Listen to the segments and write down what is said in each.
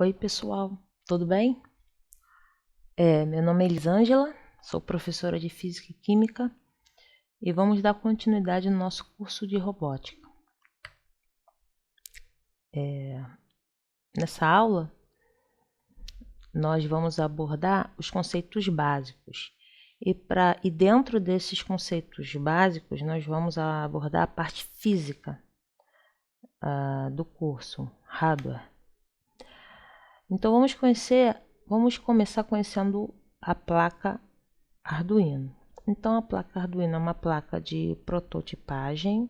Oi, pessoal, tudo bem? Meu nome é Elisângela, sou professora de Física e Química e vamos dar continuidade no nosso curso de robótica. Nessa aula, nós vamos abordar os conceitos básicos e dentro desses conceitos básicos, nós vamos abordar a parte física do curso, hardware. Então, vamos começar conhecendo a placa Arduino. Então, a placa Arduino é uma placa de prototipagem.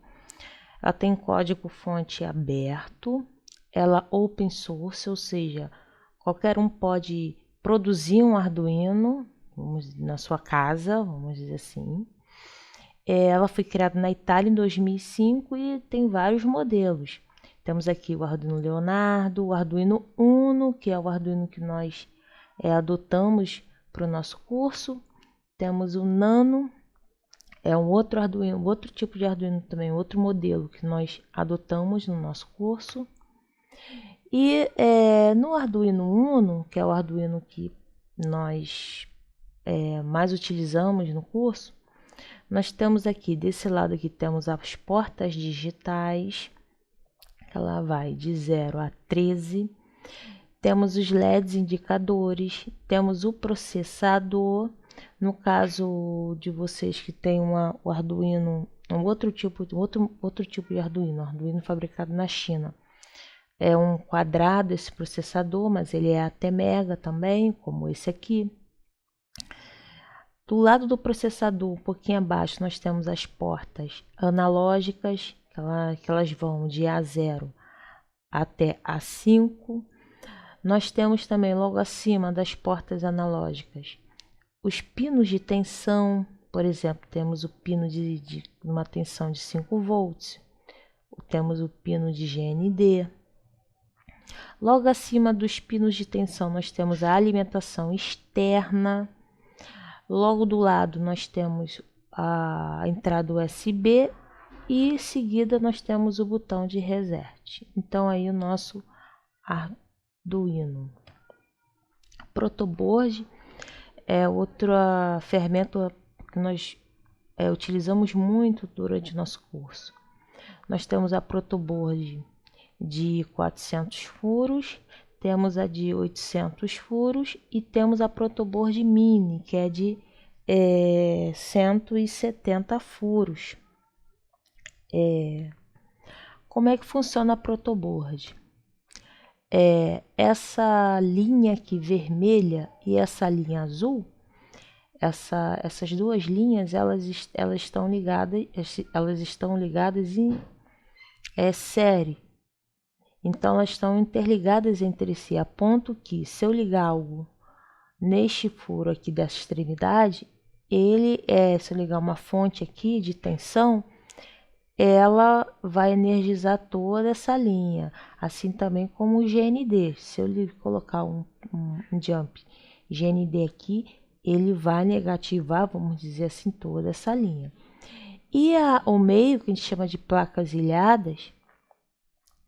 Ela tem código-fonte aberto, ela é open source, ou seja, qualquer um pode produzir um Arduino na sua casa, vamos dizer assim. Ela foi criada na Itália em 2005 e tem vários modelos. Temos aqui o Arduino Leonardo, o Arduino Uno, que é o Arduino que nós adotamos para o nosso curso. Temos o Nano, é um outro Arduino, outro tipo de Arduino também, outro modelo que nós adotamos no nosso curso. E no Arduino Uno, que é o Arduino que nós mais utilizamos no curso, nós temos aqui, desse lado aqui, temos as portas digitais, ela vai de 0 a 13. Temos os LEDs indicadores, temos o processador. No caso de vocês que têm o Arduino, outro tipo de Arduino fabricado na China. É um quadrado esse processador, mas ele é até mega também, como esse aqui. Do lado do processador, um pouquinho abaixo, nós temos as portas analógicas, que elas vão de A0 até A5. Nós temos também, logo acima das portas analógicas, os pinos de tensão. Por exemplo, temos o pino de uma tensão de 5 volts, temos o pino de GND. Logo acima dos pinos de tensão, nós temos a alimentação externa. Logo do lado, nós temos a entrada USB e em seguida nós temos o botão de reset. Então, aí o nosso Arduino. Protoboard é outra ferramenta que nós utilizamos muito durante nosso curso. Nós temos a protoboard de 400 furos, temos a de 800 furos e temos a protoboard mini, que é de 170 furos. Como é que funciona a protoboard? Essa linha aqui vermelha e essa linha azul, essas duas linhas, elas estão ligadas em série. Então elas estão interligadas entre si, a ponto que, se eu ligar algo neste furo aqui dessa extremidade, se eu ligar uma fonte aqui de tensão, ela vai energizar toda essa linha, assim também como o GND. Se eu colocar um jump GND aqui, ele vai negativar, vamos dizer assim, toda essa linha. E o meio, que a gente chama de placas ilhadas,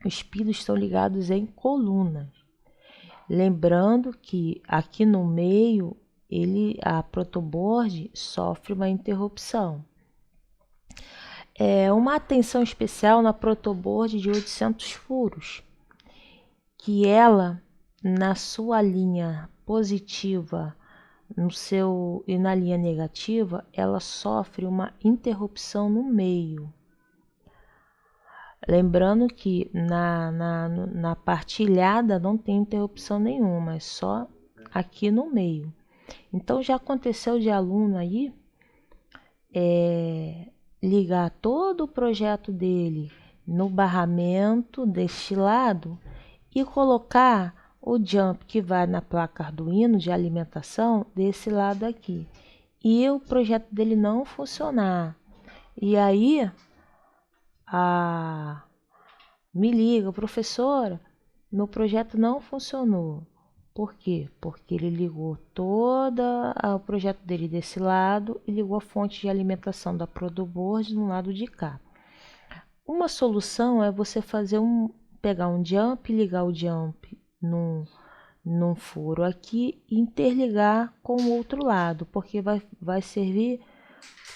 os pinos estão ligados em colunas. Lembrando que aqui no meio, a protoboard sofre uma interrupção. Uma atenção especial na protoboard de 800 furos, que ela, na sua linha positiva e na linha negativa, ela sofre uma interrupção no meio. Lembrando que na partilhada não tem interrupção nenhuma, é só aqui no meio. Então já aconteceu de aluno aí ligar todo o projeto dele no barramento deste lado e colocar o jump que vai na placa Arduino de alimentação desse lado aqui. E o projeto dele não funcionar. E aí me liga, professora, meu projeto não funcionou. Por quê? Porque ele ligou todo o projeto dele desse lado e ligou a fonte de alimentação da protoboard no lado de cá. Uma solução é você pegar um jump, ligar o jump num furo aqui e interligar com o outro lado, porque vai servir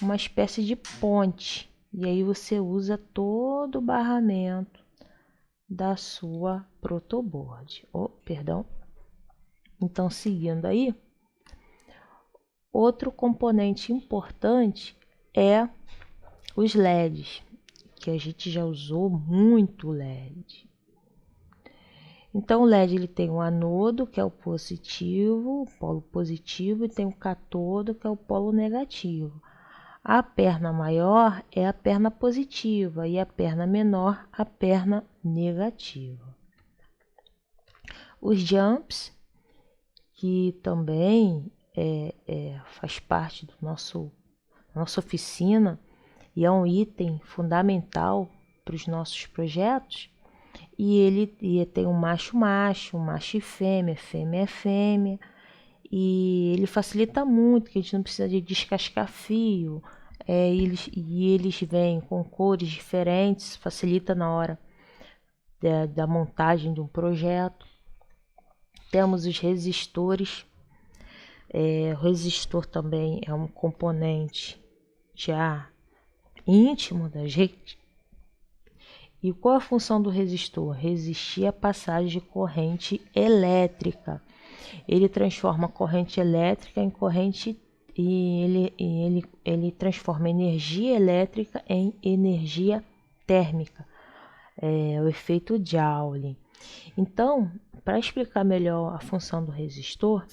uma espécie de ponte. E aí você usa todo o barramento da sua protoboard. Perdão. Então, seguindo aí, outro componente importante é os LEDs, que a gente já usou muito LED. Então, o LED ele tem um anodo, que é o positivo, o polo positivo, e tem o cátodo, que é o polo negativo. A perna maior é a perna positiva e a perna menor a perna negativa. Os jumps, que também faz parte da nossa oficina e é um item fundamental para os nossos projetos, e ele tem um macho, um macho e fêmea é fêmea, e ele facilita muito, que a gente não precisa de descascar fio, eles vêm com cores diferentes, facilita na hora da montagem de um projeto. Temos os resistores. O resistor também é um componente já íntimo da gente. E qual a função do resistor? Resistir a passagem de corrente elétrica. Ele transforma a corrente elétrica em corrente e ele transforma energia elétrica em energia térmica. É o efeito Joule. Então, para explicar melhor a função do resistor,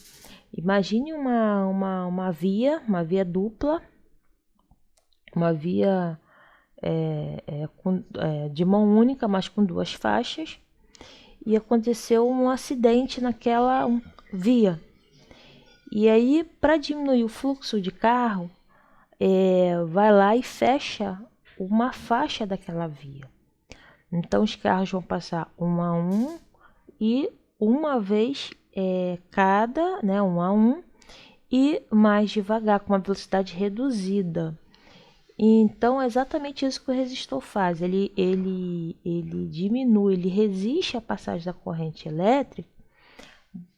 imagine uma via dupla, uma via de mão única, mas com duas faixas, e aconteceu um acidente naquela via. E aí, para diminuir o fluxo de carro, vai lá e fecha uma faixa daquela via. Então, os carros vão passar um a um e uma vez cada, né, um a um, e mais devagar, com uma velocidade reduzida. Então, é exatamente isso que o resistor faz. Ele diminui, ele resiste à passagem da corrente elétrica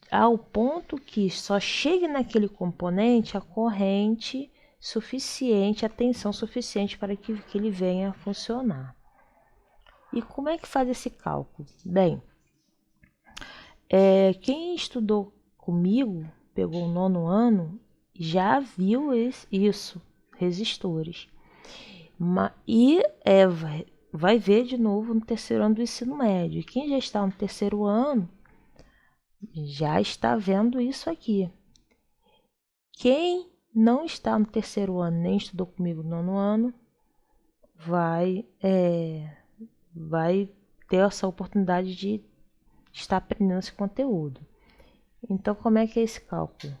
ao ponto que só chegue naquele componente a corrente suficiente, a tensão suficiente para que ele venha a funcionar. E como é que faz esse cálculo? Bem, quem estudou comigo, pegou o 9º ano, já viu isso, resistores. E vai ver de novo no 3º ano do ensino médio. E quem já está no 3º ano já está vendo isso aqui. Quem não está no 3º ano nem estudou comigo no 9º ano vai ter essa oportunidade de estar aprendendo esse conteúdo. Então, como é que é esse cálculo?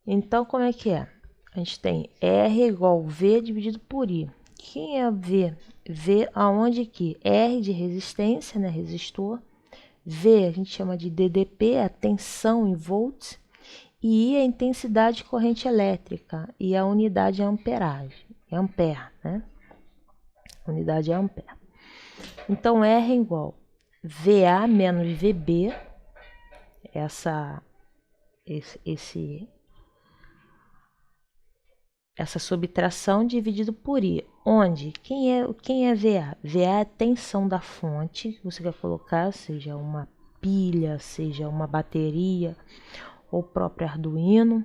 Então, como é que é? A gente tem R igual V dividido por I. Quem é V? V aonde que? R de resistência, né? Resistor. V a gente chama de DDP, a tensão em volts. E I é a intensidade de corrente elétrica. E a unidade é amperagem. É ampere, né? A unidade é ampere. Então, R é igual VA menos VB. Essa subtração dividido por I, onde quem é VA? VA é a tensão da fonte que você quer colocar, seja uma pilha, seja uma bateria ou próprio Arduino,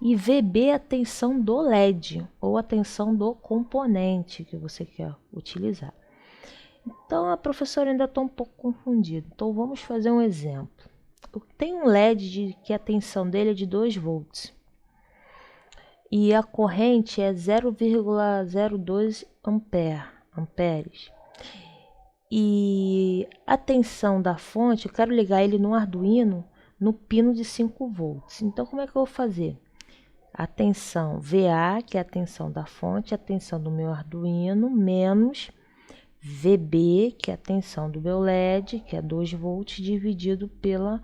e VB é a tensão do LED ou a tensão do componente que você quer utilizar. Então a professora ainda está um pouco confundida, então vamos fazer um exemplo. Tem um LED que a tensão dele é de 2 volts. E a corrente é 0,02 amperes. E a tensão da fonte, eu quero ligar ele no Arduino no pino de 5 volts. Então, como é que eu vou fazer? A tensão VA, que é a tensão da fonte, a tensão do meu Arduino, menos VB, que é a tensão do meu LED, que é 2 volts, dividido pela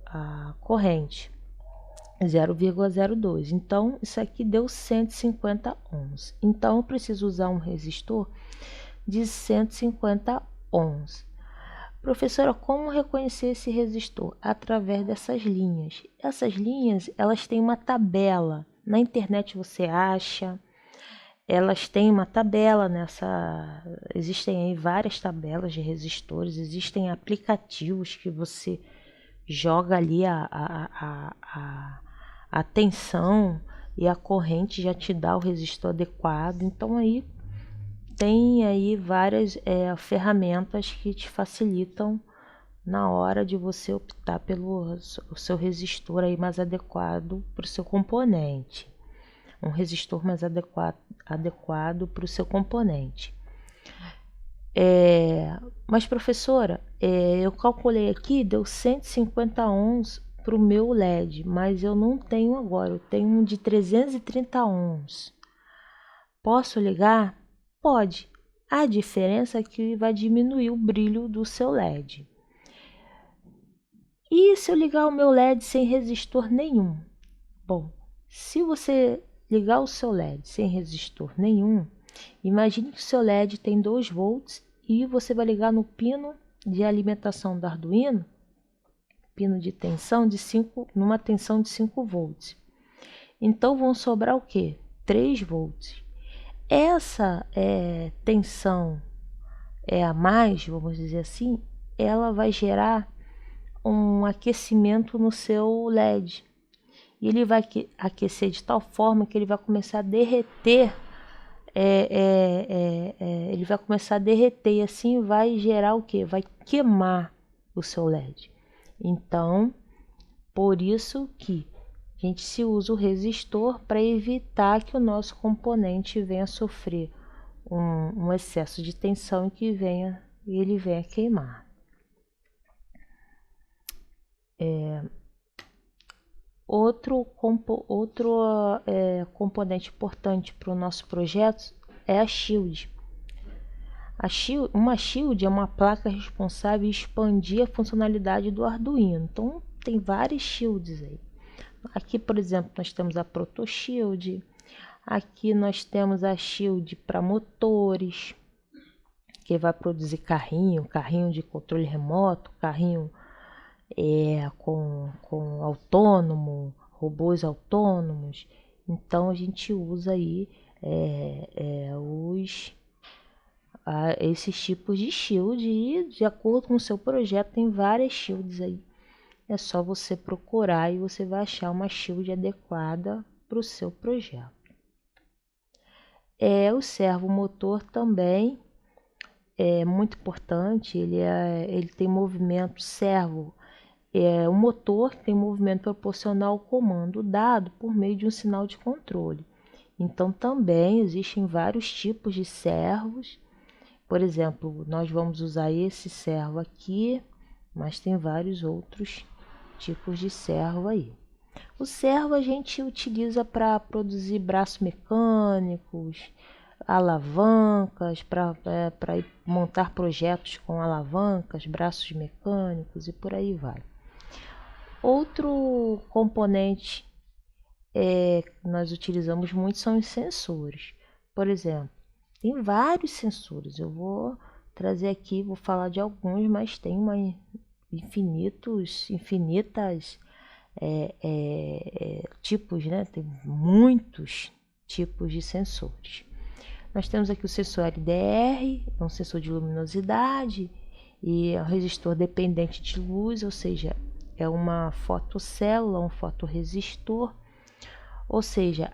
a corrente. 0,02. Então, isso aqui deu 150 ohms. Então, eu preciso usar um resistor de 150 ohms. Professora, como reconhecer esse resistor? Através dessas linhas. Essas linhas, elas têm uma tabela. Na internet você acha, elas têm uma tabela nessa. Existem aí várias tabelas de resistores, existem aplicativos que você joga ali a tensão e a corrente já te dá o resistor adequado. Então aí tem aí várias ferramentas que te facilitam na hora de você optar pelo o seu resistor aí mais adequado para o seu componente. Um resistor mais adequado para o seu componente. Mas professora, eu calculei aqui, deu 150 ohms para o meu LED, mas eu não tenho agora, eu tenho um de 330 ohms. Posso ligar? Pode. A diferença é que vai diminuir o brilho do seu LED. E se eu ligar o meu LED sem resistor nenhum? Bom, se você ligar o seu LED sem resistor nenhum, imagine que o seu LED tem 2 volts e você vai ligar no pino de alimentação do Arduino, pino de tensão de 5, numa tensão de 5 volts. Então vão sobrar o quê? 3 volts. Essa tensão a mais, vamos dizer assim, ela vai gerar um aquecimento no seu LED. E ele vai aquecer de tal forma que ele vai começar a derreter. Ele vai começar a derreter e assim vai gerar o que? Vai queimar o seu LED. Então, por isso que a gente se usa o resistor para evitar que o nosso componente venha sofrer um excesso de tensão e que ele venha queimar. Outro componente importante para o nosso projeto é a shield. Uma shield é uma placa responsável em expandir a funcionalidade do Arduino. Então tem várias shields aí. Aqui, por exemplo, nós temos a Proto Shield. Aqui nós temos a shield para motores, que vai produzir carrinho de controle remoto, carrinho com autônomo, robôs autônomos. Então a gente usa aí esses tipos de shield e de acordo com o seu projeto tem várias shields aí. É só você procurar e você vai achar uma shield adequada para o seu projeto. O servomotor também é muito importante, ele tem movimento servo. O motor tem movimento proporcional ao comando dado por meio de um sinal de controle. Então também existem vários tipos de servos. Por exemplo, nós vamos usar esse servo aqui, mas tem vários outros tipos de servo aí. O servo a gente utiliza para produzir braços mecânicos, alavancas, para montar projetos com alavancas, braços mecânicos e por aí vai. Outro componente que nós utilizamos muito são os sensores. Por exemplo, tem vários sensores. Eu vou trazer aqui, vou falar de alguns, mas tem infinitas tipos, né? Tem muitos tipos de sensores. Nós temos aqui o sensor LDR, é um sensor de luminosidade e é um resistor dependente de luz, ou seja, é uma fotocélula, um fotorresistor, ou seja,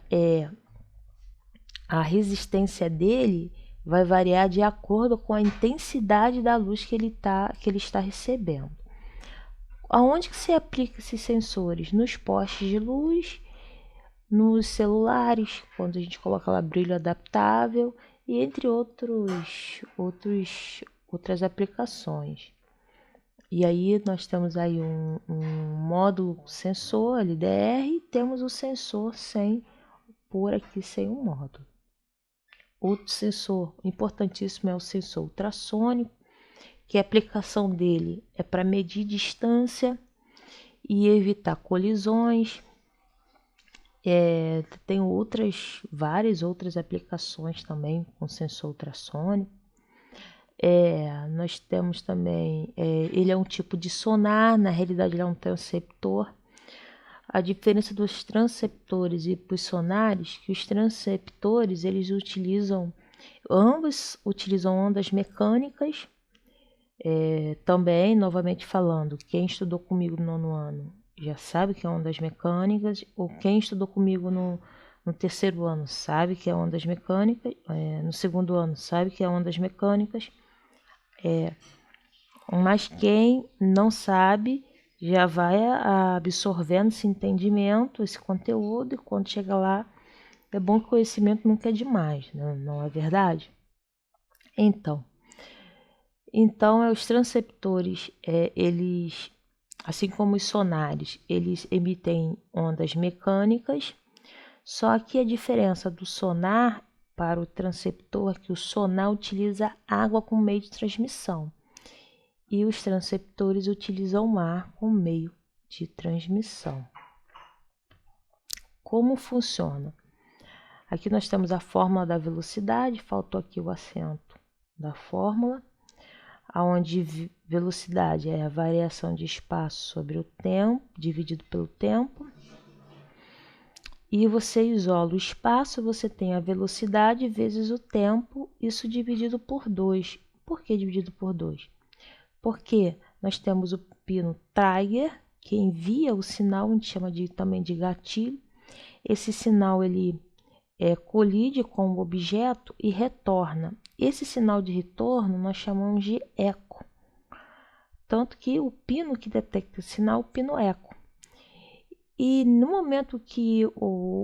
a resistência dele vai variar de acordo com a intensidade da luz que ele está recebendo. Aonde que se aplica esses sensores? Nos postes de luz, nos celulares, quando a gente coloca lá brilho adaptável e entre outras aplicações. E aí nós temos aí um módulo sensor LDR e temos o sensor por aqui sem um módulo. Outro sensor importantíssimo é o sensor ultrassônico, que a aplicação dele é para medir distância e evitar colisões. Tem várias outras aplicações também com sensor ultrassônico. Nós temos também, ele é um tipo de sonar, na realidade ele é um transceptor. A diferença dos transceptores e dos sonares, que os transceptores eles ambos utilizam ondas mecânicas. Também, novamente falando, quem estudou comigo no 9º ano já sabe que é ondas mecânicas, ou quem estudou comigo no 3º ano sabe que é ondas mecânicas, no 2º ano sabe que é ondas mecânicas, mas quem não sabe já vai absorvendo esse entendimento, esse conteúdo, e quando chega lá, é bom que o conhecimento nunca é demais, né? Não é verdade? Então, os transceptores, eles, assim como os sonares, eles emitem ondas mecânicas, só que a diferença do sonar para o transceptor é que o sonar utiliza água como meio de transmissão e os transceptores utilizam o ar como meio de transmissão. Como funciona? Aqui nós temos a fórmula da velocidade, faltou aqui o acento da fórmula, onde velocidade é a variação de espaço sobre o tempo, dividido pelo tempo. E você isola o espaço, você tem a velocidade vezes o tempo, isso dividido por 2. Por que dividido por 2? Porque nós temos o pino trigger, que envia o sinal, a gente chama também de gatilho. Esse sinal ele colide com o objeto e retorna. Esse sinal de retorno nós chamamos de eco. Tanto que o pino que detecta o sinal é o pino eco. E no momento que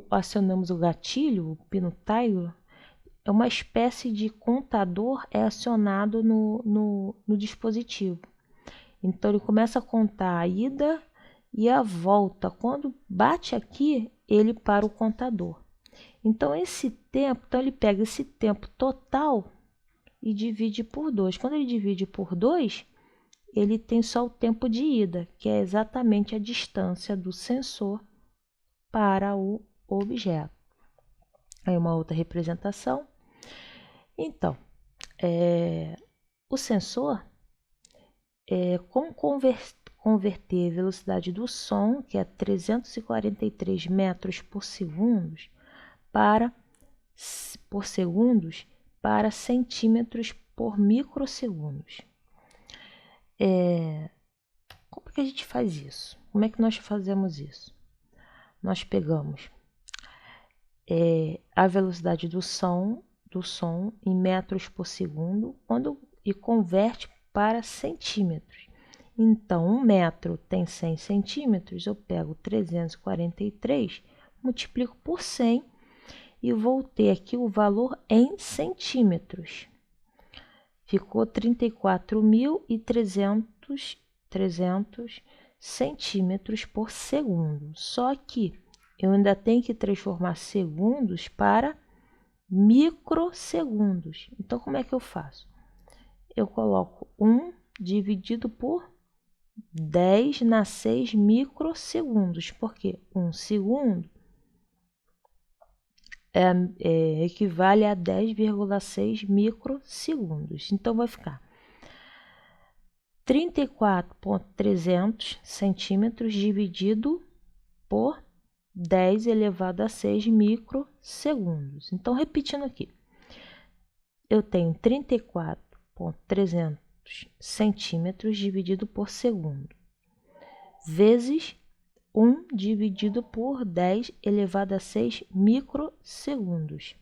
acionamos o gatilho, o pino trigger, é uma espécie de contador acionado no dispositivo. Então ele começa a contar a ida e a volta. Quando bate aqui, ele para o contador. Então esse tempo, ele pega esse tempo total e divide por 2. Quando ele divide por 2, ele tem só o tempo de ida, que é exatamente a distância do sensor para o objeto. Aí uma outra representação. Então, o sensor, como converter a velocidade do som, que é 343 metros por segundo, para centímetros por microsegundos. Como que a gente faz isso? Como é que nós fazemos isso? Nós pegamos a velocidade do som em metros por segundo e converte para centímetros. Então, 1 metro tem 100 centímetros, eu pego 343, multiplico por 100 e vou ter aqui o valor em centímetros. Ficou 34.300 centímetros por segundo. Só que eu ainda tenho que transformar segundos para microsegundos. Então, como é que eu faço? Eu coloco 1 dividido por 10 na 6 microsegundos, porque 1 segundo equivale a 10,6 microsegundos. Então, vai ficar 34.300 centímetros dividido por 10 elevado a 6 microsegundos. Então, repetindo aqui, eu tenho 34.300 centímetros dividido por segundo, vezes 1 dividido por 10 elevado a 6 microsegundos.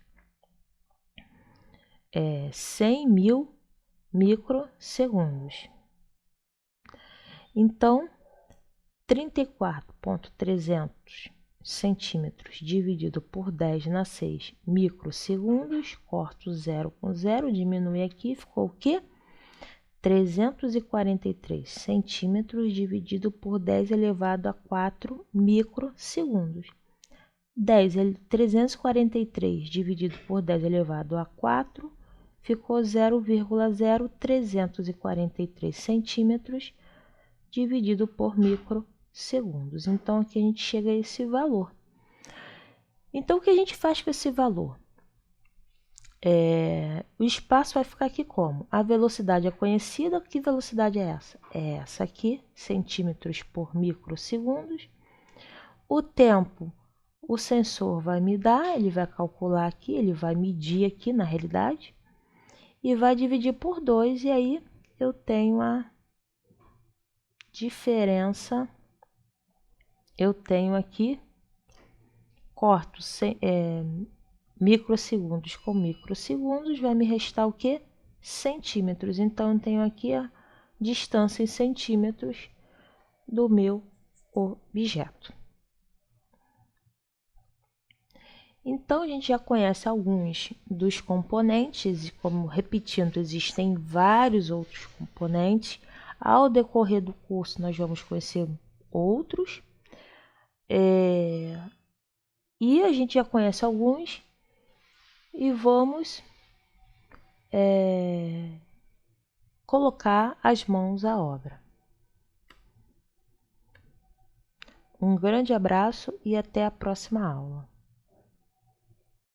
100 mil microsegundos. Então, 34.300 centímetros dividido por 10 na 6 microsegundos, corto 0 com 0, diminui aqui, ficou o quê? 343 centímetros dividido por 10 elevado a 4 microsegundos. 343 dividido por 10 elevado a 4 ficou 0,0343 centímetros dividido por microsegundos. Então, aqui a gente chega a esse valor. Então, o que a gente faz com esse valor? O espaço vai ficar aqui como? A velocidade é conhecida. Que velocidade é essa? É essa aqui, centímetros por microsegundos. O tempo, o sensor vai me dar, ele vai calcular aqui, ele vai medir aqui na realidade, e vai dividir por 2, e aí eu tenho a diferença. Eu tenho aqui, corto microsegundos com microsegundos, vai me restar o que? Centímetros. Então, eu tenho aqui a distância em centímetros do meu objeto. Então, a gente já conhece alguns dos componentes, e como repetindo, existem vários outros componentes. Ao decorrer do curso, nós vamos conhecer outros. E a gente já conhece alguns, e vamos colocar as mãos à obra. Um grande abraço e até a próxima aula.